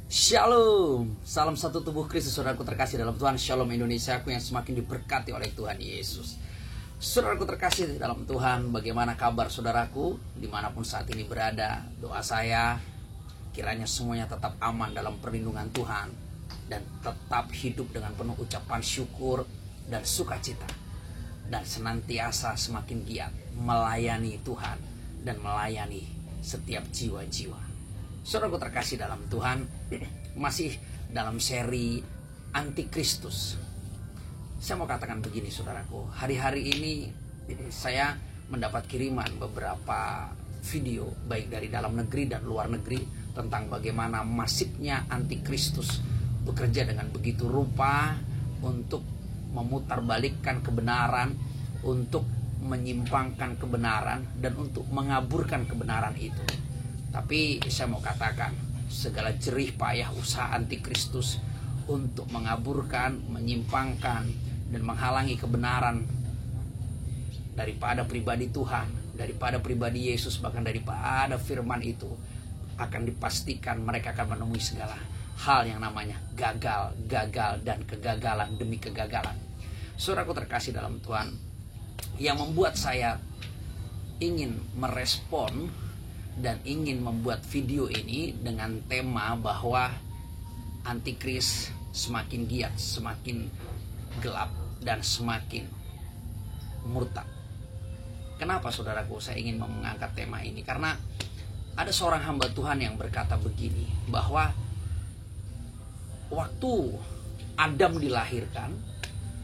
Shalom, salam satu tubuh Kristus, saudaraku terkasih dalam Tuhan. Shalom Indonesia, aku yang semakin diberkati oleh Tuhan Yesus. Saudaraku terkasih dalam Tuhan, bagaimana kabar saudaraku? Dimanapun saat ini berada, doa saya kiranya semuanya tetap aman dalam perlindungan Tuhan dan tetap hidup dengan penuh ucapan syukur dan sukacita, dan senantiasa semakin giat melayani Tuhan dan melayani setiap jiwa-jiwa. Saudaraku terkasih dalam Tuhan, masih dalam seri Antikristus. Saya mau katakan begini saudaraku, hari-hari ini saya mendapat kiriman beberapa video baik dari dalam negeri dan luar negeri tentang bagaimana masifnya Antikristus bekerja dengan begitu rupa untuk memutarbalikkan kebenaran, untuk menyimpangkan kebenaran, dan untuk mengaburkan kebenaran itu. Tapi saya mau katakan, segala jerih payah usaha Antikristus untuk mengaburkan, menyimpangkan, dan menghalangi kebenaran daripada pribadi Tuhan, daripada pribadi Yesus, bahkan daripada firman itu, akan dipastikan mereka akan menemui segala hal yang namanya gagal, dan kegagalan demi kegagalan. Saudaraku terkasih dalam Tuhan, yang membuat saya ingin merespon dan ingin membuat video ini dengan tema bahwa Antikris semakin giat, semakin gelap, dan semakin murtad. Kenapa saudaraku saya ingin mengangkat tema ini? Karena ada seorang hamba Tuhan yang berkata begini, bahwa waktu Adam dilahirkan,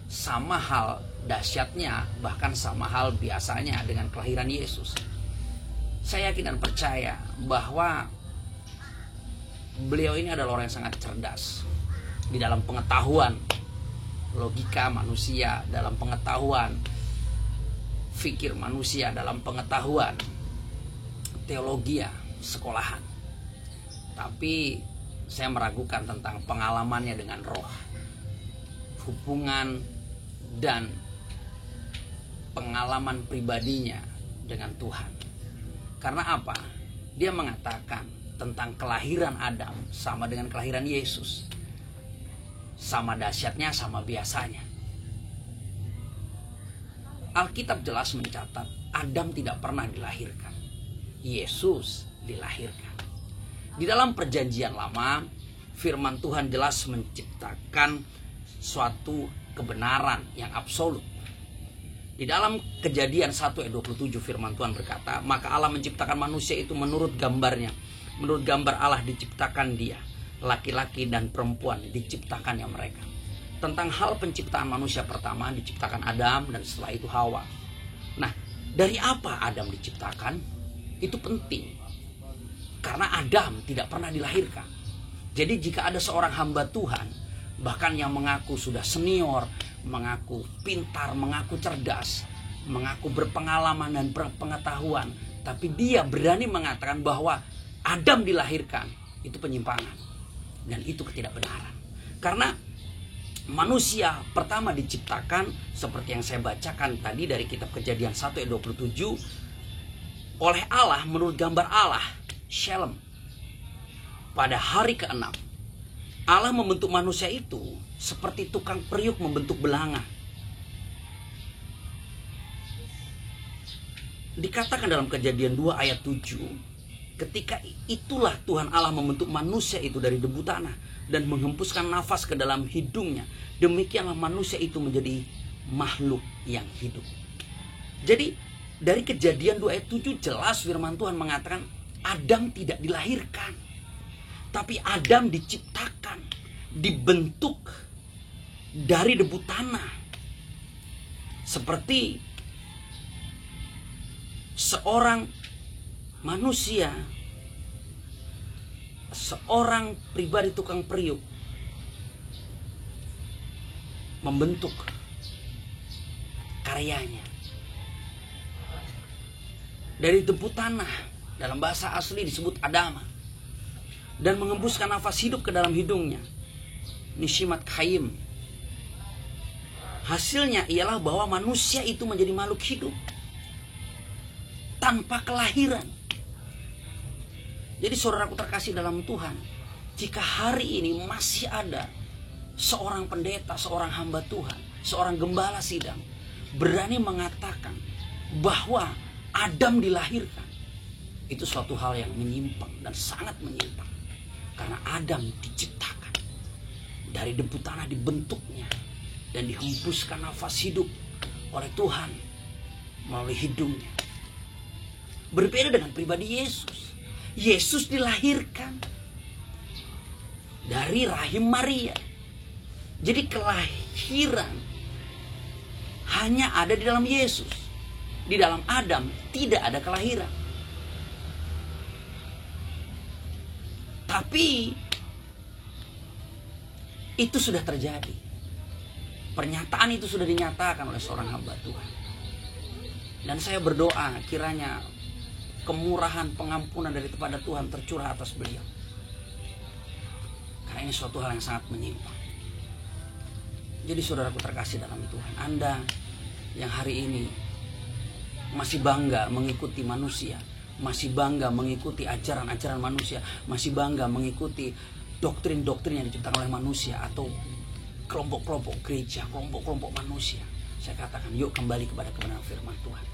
sama hal dahsyatnya, bahkan sama hal biasanya dengan kelahiran Yesus. Saya yakin dan percaya bahwa beliau ini adalah orang yang sangat cerdas di dalam pengetahuan logika manusia, dalam pengetahuan fikir manusia, dalam pengetahuan teologi sekolahan. Tapi saya meragukan tentang pengalamannya dengan roh, hubungan dan pengalaman pribadinya dengan Tuhan. Karena apa? Dia mengatakan tentang kelahiran Adam sama dengan kelahiran Yesus. Sama dahsyatnya, sama biasanya. Alkitab jelas mencatat Adam tidak pernah dilahirkan, Yesus dilahirkan. Di dalam perjanjian lama, firman Tuhan jelas menciptakan suatu kebenaran yang absolut. Di dalam Kejadian 1 ayat 27 firman Tuhan berkata, maka Allah menciptakan manusia itu menurut gambarnya. Menurut gambar Allah diciptakan dia. Laki-laki dan perempuan diciptakannya mereka. Tentang hal penciptaan manusia pertama diciptakan Adam, dan setelah itu Hawa. Nah, dari apa Adam diciptakan? Itu penting. Karena Adam tidak pernah dilahirkan. Jadi jika ada seorang hamba Tuhan, bahkan yang mengaku sudah senior, mengaku pintar, mengaku cerdas, mengaku berpengalaman dan berpengetahuan, tapi dia berani mengatakan bahwa Adam dilahirkan, itu penyimpangan dan itu ketidakbenaran. Karena manusia pertama diciptakan seperti yang saya bacakan tadi dari kitab Kejadian 1 ayat 27 oleh Allah menurut gambar Allah, Shalom. Pada hari ke-6 Allah membentuk manusia itu seperti tukang periuk membentuk belanga. Dikatakan dalam Kejadian 2 ayat 7, ketika itulah Tuhan Allah membentuk manusia itu dari debu tanah dan menghempuskan nafas ke dalam hidungnya. Demikianlah manusia itu menjadi makhluk yang hidup. Jadi dari Kejadian 2 ayat 7 jelas firman Tuhan mengatakan Adam tidak dilahirkan, tapi Adam diciptakan, dibentuk dari debu tanah. Seperti seorang manusia, seorang pribadi tukang periuk membentuk karyanya dari debu tanah, dalam bahasa asli disebut Adama, dan mengembuskan nafas hidup ke dalam hidungnya, Nishimat Khaim. Hasilnya ialah bahwa manusia itu menjadi makhluk hidup tanpa kelahiran. Jadi saudaraku terkasih dalam Tuhan, jika hari ini masih ada seorang pendeta, seorang hamba Tuhan, seorang gembala sidang berani mengatakan bahwa Adam dilahirkan, itu suatu hal yang menyimpang dan sangat menyimpang. Karena Adam diciptakan dari debu tanah, dibentuknya dan dihembuskan nafas hidup oleh Tuhan melalui hidungnya. Berbeda dengan pribadi Yesus. Yesus dilahirkan dari rahim Maria. Jadi kelahiran hanya ada di dalam Yesus. Di dalam Adam tidak ada kelahiran. Tapi itu sudah terjadi. Pernyataan itu sudah dinyatakan oleh seorang hamba Tuhan. Dan saya berdoa kiranya kemurahan, pengampunan daripada Tuhan tercurah atas beliau. Karena ini suatu hal yang sangat menyimpang. Jadi saudaraku terkasih dalam Tuhan, Anda yang hari ini masih bangga mengikuti manusia, masih bangga mengikuti ajaran-ajaran manusia, masih bangga mengikuti doktrin-doktrin yang diciptakan oleh manusia atau kelompok-kelompok gereja, kelompok-kelompok manusia, saya katakan yuk kembali kepada kebenaran firman Tuhan.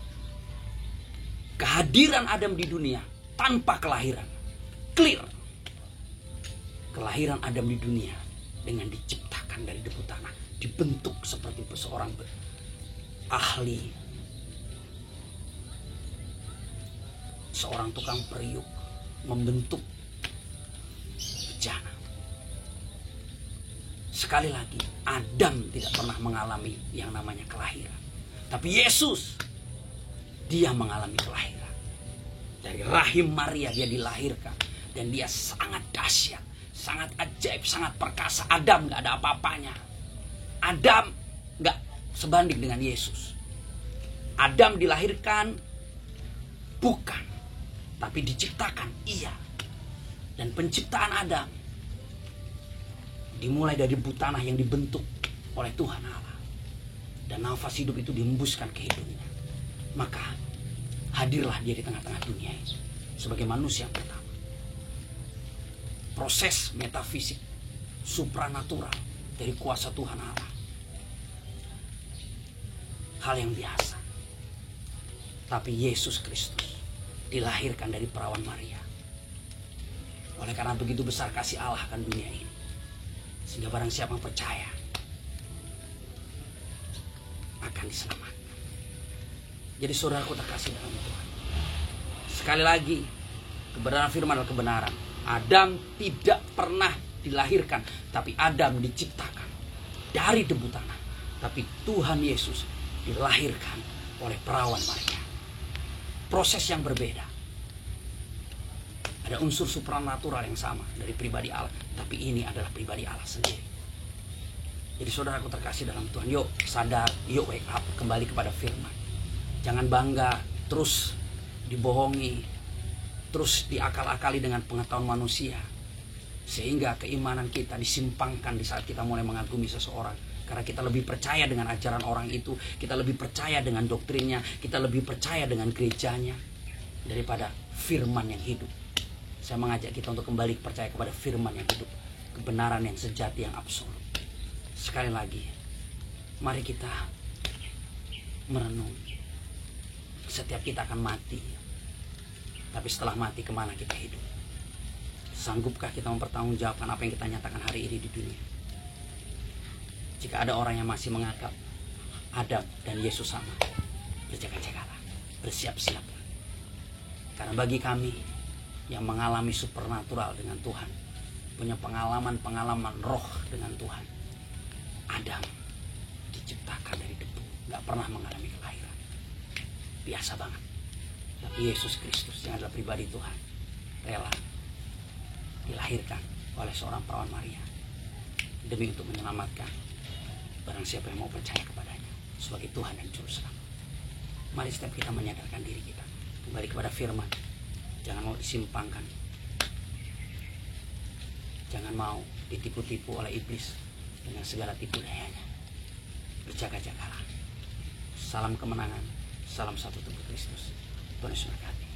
Kehadiran Adam di dunia tanpa kelahiran, clear. Kelahiran Adam di dunia dengan diciptakan dari debu tanah, dibentuk seperti seorang ahli, seorang tukang periuk membentuk bejana. Sekali lagi, Adam tidak pernah mengalami yang namanya kelahiran. Tapi Yesus, dia mengalami kelahiran. Dari rahim Maria dia dilahirkan. Dan dia sangat dahsyat, sangat ajaib, sangat perkasa. Adam gak ada apa-apanya. Adam gak sebanding dengan Yesus. Adam dilahirkan bukan, tapi diciptakan, iya. Dan penciptaan Adam dimulai dari debu tanah yang dibentuk oleh Tuhan Allah. Dan nafas hidup itu dihembuskan ke hidungnya. Maka hadirlah dia di tengah-tengah dunia ini sebagai manusia yang pertama. Proses metafisik supranatural dari kuasa Tuhan Allah. Hal yang biasa. Tapi Yesus Kristus dilahirkan dari perawan Maria. Oleh karena begitu besar kasih Allah akan dunia ini, sehingga barang siapa yang percaya akan diselamatkan. Jadi saudaraku terkasih dalam Tuhan, sekali lagi, kebenaran firman adalah kebenaran. Adam tidak pernah dilahirkan, tapi Adam diciptakan dari debu tanah. Tapi Tuhan Yesus dilahirkan oleh perawan Maria. Proses yang berbeda. Ada unsur supranatural yang sama dari pribadi Allah, tapi ini adalah pribadi Allah sendiri. Jadi saudaraku terkasih dalam Tuhan, yuk sadar, yuk wake up, kembali kepada firman. Jangan bangga terus dibohongi, terus diakal-akali dengan pengetahuan manusia, sehingga keimanan kita disimpangkan di saat kita mulai mengagumi seseorang. Karena kita lebih percaya dengan ajaran orang itu, kita lebih percaya dengan doktrinnya, kita lebih percaya dengan gerejanya daripada firman yang hidup. Saya mengajak kita untuk kembali percaya kepada firman yang hidup, kebenaran yang sejati, yang absolut. Sekali lagi, mari kita merenung. Setiap kita akan mati, tapi setelah mati kemana kita hidup? Sanggupkah kita mempertanggungjawabkan apa yang kita nyatakan hari ini di dunia? Jika ada orang yang masih menganggap Adam dan Yesus sama, berjaga-jagalah, bersiap-siaplah. Karena bagi kami yang mengalami supernatural dengan Tuhan, punya pengalaman-pengalaman roh dengan Tuhan, Adam diciptakan dari debu, gak pernah mengalami kelahiran, biasa banget. Tapi Yesus Kristus yang adalah pribadi Tuhan, rela dilahirkan oleh seorang perawan Maria demi untuk menyelamatkan barang siapa yang mau percaya kepadanya sebagai Tuhan dan Juru Selamat. Mari setiap kita menyadarkan diri kita kembali kepada firman. Jangan mau disimpangkan, jangan mau ditipu-tipu oleh iblis dengan segala tipu dayanya. Berjaga-jagalah. Salam kemenangan, salam satu tubuh Kristus. Tuhan Yesus memberkati.